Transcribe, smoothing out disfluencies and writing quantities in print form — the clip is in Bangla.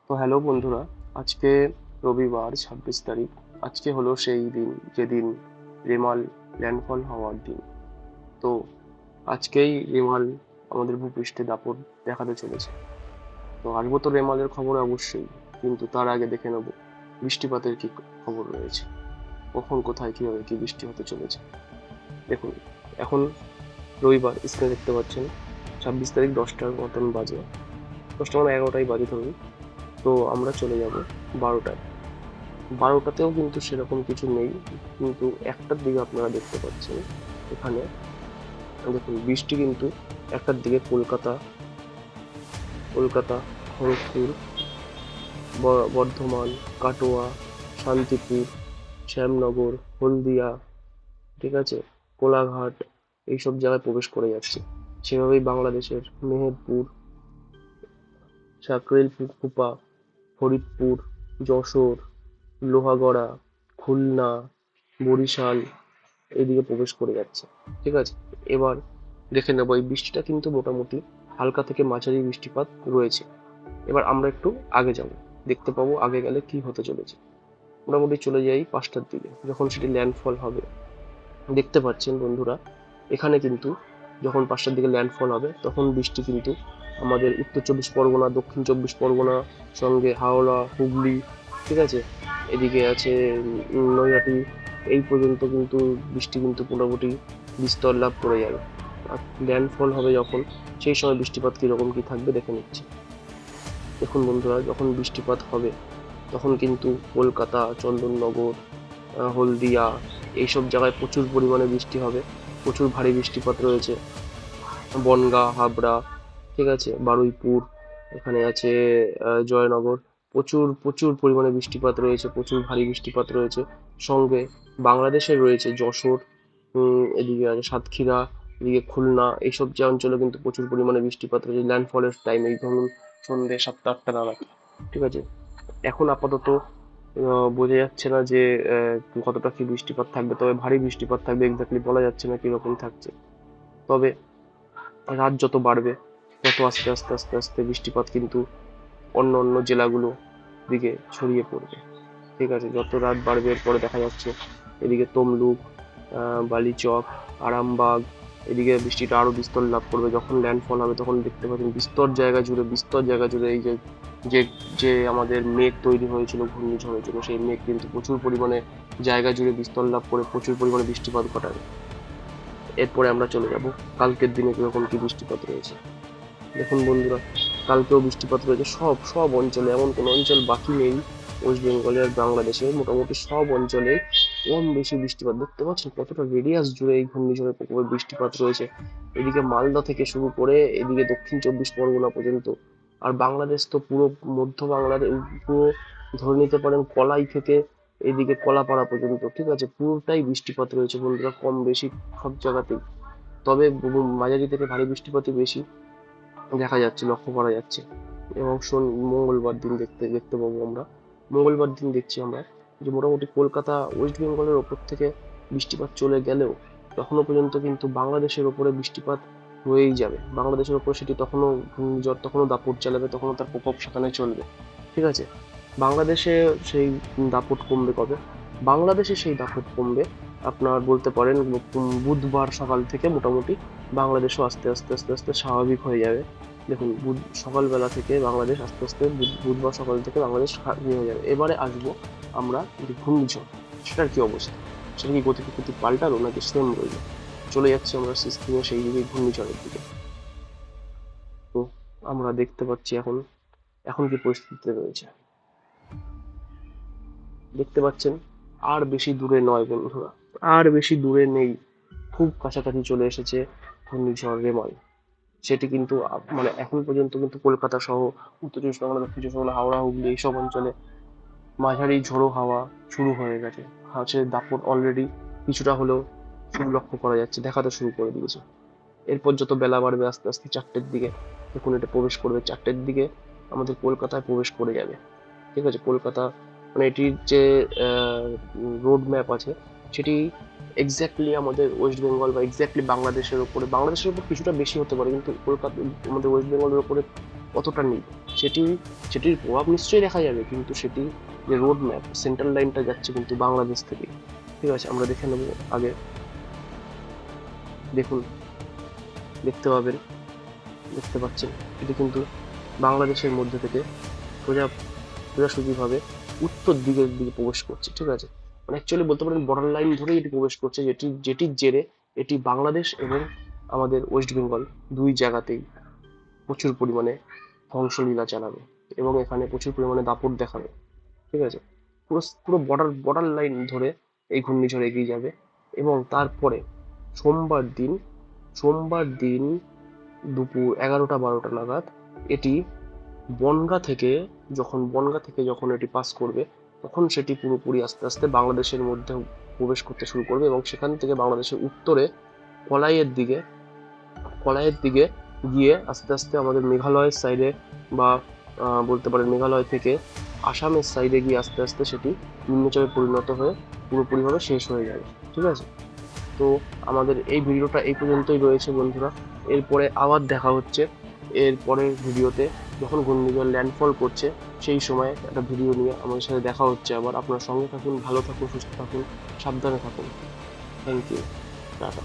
তো হ্যালো বন্ধুরা, আজকে রবিবার 26 তারিখ। আজকে হলো সেই দিন যেদিন রেমাল ল্যান্ডফল হওয়ার দিন। তো আজকেই রেমাল আমাদের ভূপৃষ্ঠে দাপট দেখাতে চলেছে। তো আসবো তো রেমালের খবর অবশ্যই, কিন্তু তার আগে দেখে নেবো বৃষ্টিপাতের কি খবর রয়েছে, কখন কোথায় কিভাবে কি বৃষ্টি হতে চলেছে। দেখুন, এখন রবিবার, স্ক্রিনে দেখতে পাচ্ছেন 26 তারিখ 10টার মতন বাজে, 10টা মানে 11টাই বাজে ধরুন। তো আমরা চলে যাব 12টায়। 12টাতেও কিন্তু সেরকম কিছু নেই, কিন্তু একটার দিকে আপনারা দেখতে পাচ্ছেন এখানে। দেখুন, বৃষ্টি কিন্তু একটার দিকে কলকাতা, কলকাতা, খড়গপুর, বর্ধমান, কাটোয়া, শান্তিপুর, শ্যামনগর, হলদিয়া, ঠিক আছে, কোলাঘাট, এইসব জায়গায় প্রবেশ করে যাচ্ছে। সেভাবেই বাংলাদেশের মেহেরপুর, সাকরেইলকুপা, ফরিদপুর, যশোর, লোহাগড়া, খুলনা, বরিশাল এইদিকে প্রবেশ করে যাচ্ছে। ঠিক আছে, এবার দেখে নেবো এই বৃষ্টিটা কিন্তু মোটামুটি হালকা থেকে মাঝারি বৃষ্টিপাত রয়েছে। এবার আমরা একটু আগে যাব, দেখতে পাবো আগে গেলে কি হতে চলেছে। মোটামুটি চলে যাই 5টার দিকে, যখন সেটি ল্যান্ডফল হবে। দেখতে পাচ্ছেন বন্ধুরা, এখানে কিন্তু যখন 5টার দিকে ল্যান্ডফল হবে তখন বৃষ্টি কিন্তু আমাদের উত্তর 24 পরগনা, দক্ষিণ 24 পরগনা, সঙ্গে হাওড়া, হুগলি, ঠিক আছে, এদিকে আছে নৈহাটি, এই পর্যন্ত কিন্তু বৃষ্টি কিন্তু মোটামুটি বিস্তর লাভ করে যাবে। আর ল্যান্ডফল হবে যখন, সেই সময় বৃষ্টিপাত কীরকম কী থাকবে দেখে নিচ্ছি। দেখুন বন্ধুরা, যখন বৃষ্টিপাত হবে তখন কিন্তু কলকাতা, চন্দননগর, হলদিয়া, এইসব জায়গায় প্রচুর পরিমাণে বৃষ্টি হবে। প্রচুর ভারী বৃষ্টিপাত রয়েছে। বনগাঁ, হাবড়া, ঠিক আছে, বারুইপুর, এখানে আছে জয়নগর, প্রচুর প্রচুর পরিমাণে বৃষ্টিপাত রয়েছে, প্রচুর ভারী বৃষ্টিপাত রয়েছে। সঙ্গে বাংলাদেশে রয়েছে যশোর, এদিকে আছে সাতক্ষীরা, এদিকে খুলনা, এইসব যে অঞ্চলে কিন্তু প্রচুর পরিমাণে বৃষ্টিপাত রয়েছে ল্যান্ডফলের টাইম, এই ধরুন সন্ধ্যে 7টা 8টা নাগাদ। ঠিক আছে, এখন আপাতত বোঝা যাচ্ছে না যে কতটা কি বৃষ্টিপাত থাকবে, তবে ভারী বৃষ্টিপাত থাকবে, এক্স্যাক্টলি বলা যাচ্ছে না কিরকম থাকছে। তবে রাত যত বাড়বে তত আস্তে আস্তে আস্তে আস্তে বৃষ্টিপাত কিন্তু অন্য অন্য জেলাগুলো দিকে ছড়িয়ে পড়বে। ঠিক আছে, যত রাত বাড়বে এরপরে দেখা যাচ্ছে এদিকে তমলুক, বালিচক, আরামবাগ, এদিকে বৃষ্টিটা আরো বিস্তর লাভ করবে। যখন ল্যান্ডফল হবে তখন দেখতে পাচ্ছেন বিস্তর জায়গা জুড়ে এই যে যে যে আমাদের মেঘ তৈরি হয়েছিল ঘূর্ণিঝড়ের জন্য, সেই মেঘ কিন্তু প্রচুর পরিমাণে জায়গা জুড়ে বিস্তর লাভ করে প্রচুর পরিমাণে বৃষ্টিপাত ঘটাবে। এরপরে আমরা চলে যাব কালকের দিনে কিরকম কি বৃষ্টিপাত রয়েছে। দেখুন বন্ধুরা, কালকেও বৃষ্টিপাত রয়েছে সব সব অঞ্চলে, এমন কোনো অঞ্চল বাকি নেই ওয়েস্ট বেঙ্গলে আর বাংলাদেশে, মোটামুটি সব অঞ্চলে কম বেশি বৃষ্টিপাত। দেখতে পাচ্ছেন কতটা রেডিয়াস জুড়ে এই ঘূর্ণিঝড়ের প্রকোপে বৃষ্টিপাত রয়েছে। এদিকে মালদা থেকে শুরু করে এদিকে দক্ষিণ 24 পরগনা পর্যন্ত। আর বাংলাদেশ তো পুরো মধ্য বাংলার পুরো ধরে নিতে পারেন কলাই থেকে এইদিকে কলাপাড়া পর্যন্ত, ঠিক আছে, পুরোটাই বৃষ্টিপাত রয়েছে বন্ধুরা, কম বেশি সব জায়গাতেই। তবে মাঝারি থেকে ভারী বৃষ্টিপাতই বেশি দেখা যাচ্ছে, লক্ষ্য করা যাচ্ছে। এবং মঙ্গলবার দিন দেখতে দেখতে পাবো আমরা, মঙ্গলবার দিন দেখছি আমরা যে মোটামুটি কলকাতা ওয়েস্ট বেঙ্গলের ওপর থেকে বৃষ্টিপাত চলে গেলেও তখনও পর্যন্ত কিন্তু বাংলাদেশের ওপরে বৃষ্টিপাত রয়েই যাবে। বাংলাদেশের ওপর সেটি তখনও ঘূর্ণিঝড় তখনও দাপট চালাবে, তখনও তার প্রকোপ সেখানে চলবে। ঠিক আছে, বাংলাদেশে সেই দাপট কমবে কবে? বাংলাদেশে সেই দাপট কমবে আপনার বলতে পারেন বুধবার সকাল থেকে মোটামুটি বাংলাদেশও আস্তে আস্তে আস্তে আস্তে স্বাভাবিক হয়ে যাবে। দেখুন, সকালবেলা থেকে বাংলাদেশ আস্তে আস্তে বুধবার সকাল থেকে বাংলাদেশ ইয়ে হয়ে যাবে। এবারে আসবো আমরা যে ঘূর্ণিঝড়, সেটার কি অবস্থা, সেটা কি গতি প্রকৃতি পাল্টালো নাকি সেম রইলো? চলে যাচ্ছি আমরা সিস্টেমে সেই দিকে, ঘূর্ণিঝড়ের দিকে। তো আমরা দেখতে পাচ্ছি এখন এখন কি পরিস্থিতিতে রয়েছে দেখতে পাচ্ছেন। আর বেশি দূরে নয় বন্ধুরা, আর বেশি দূরে নেই, খুব কাছাকাছি চলে এসেছে ঘূর্ণিঝড় রেমাল। সেটি কিন্তু মানে এখন পর্যন্ত কিন্তু কলকাতা সহ উত্তর 24 পরগনা, দক্ষিণ 24 পরগনা, হাওড়া, হুগলি এইসব অঞ্চলে মাঝারি ঝোড়ো হাওয়া শুরু হয়ে গেছে। আছে দাপট অলরেডি কিছুটা হলেও শুরু লক্ষ্য করা যাচ্ছে, দেখাতে শুরু করে দিয়েছে। এরপর যত বেলা বাড়বে আস্তে আস্তে 4টের দিকে দেখুন এটা প্রবেশ করবে, 4টের দিকে আমাদের কলকাতায় প্রবেশ করে যাবে। ঠিক আছে, কলকাতা মানে এটির যে রোড ম্যাপ আছে সেটি এক্স্যাক্টলি আমাদের ওয়েস্ট বেঙ্গল বা এক্স্যাক্টলি বাংলাদেশের উপরে, বাংলাদেশের উপর কিছুটা বেশি হতে পারে, কিন্তু কলকাতা আমাদের ওয়েস্ট বেঙ্গলের উপরে কতটা নেই সেটির প্রভাব নিশ্চয়ই দেখা যাবে, কিন্তু সেটি যে রোড ম্যাপ, সেন্ট্রাল লাইনটা যাচ্ছে কিন্তু বাংলাদেশ থেকে। ঠিক আছে, আমরা দেখে নেবো আগে। দেখুন, দেখতে পাচ্ছেন, এটি কিন্তু বাংলাদেশের মধ্যে থেকে সোজাসুজিভাবে উত্তর দিকে প্রবেশ করছে। ঠিক আছে, মানে অ্যাকচুয়ালি বলতে পারেন বর্ডার লাইন ধরেই এটি প্রবেশ করছে, যেটির জেরে এটি বাংলাদেশ এবং আমাদের ওয়েস্ট বেঙ্গল দুই জায়গাতেই প্রচুর পরিমাণে ধ্বংসলীলা চালাবে এবং এখানে প্রচুর পরিমাণে দাপট দেখাবে। ঠিক আছে, পুরো পুরো বর্ডার লাইন ধরে এই ঘূর্ণিঝড় এগিয়ে যাবে এবং তারপরে সোমবার দিন দুপুর 11টা 12টা নাগাদ এটি বনগাঁ থেকে যখন এটি পাস করবে, তখন সেটি পুরোপুরি আস্তে আস্তে বাংলাদেশের মধ্যে প্রবেশ করতে শুরু করবে এবং সেখান থেকে বাংলাদেশের উত্তরে কলাইয়ের দিকে গিয়ে আস্তে আস্তে আমাদের মেঘালয়ের সাইডে বা বলতে পারেন মেঘালয় থেকে আসামের সাইডে গিয়ে আস্তে আস্তে সেটি নিম্নচাপে পরিণত হয়ে পুরোপুরিভাবে শেষ হয়ে যাবে। ঠিক আছে, তো আমাদের এই ভিডিওটা এই পর্যন্তই রয়েছে বন্ধুরা। এরপরে আবার দেখা হচ্ছে এর পরের ভিডিওতে, যখন ঘূর্ণিঝড় ল্যান্ডফল করছে সেই সময় একটা ভিডিও নিয়ে আমাদের সাথে দেখা হচ্ছে আবার। আপনার সঙ্গে থাকুন, ভালো থাকুন, সুস্থ থাকুন, সাবধানে থাকুন। Thank you, tata.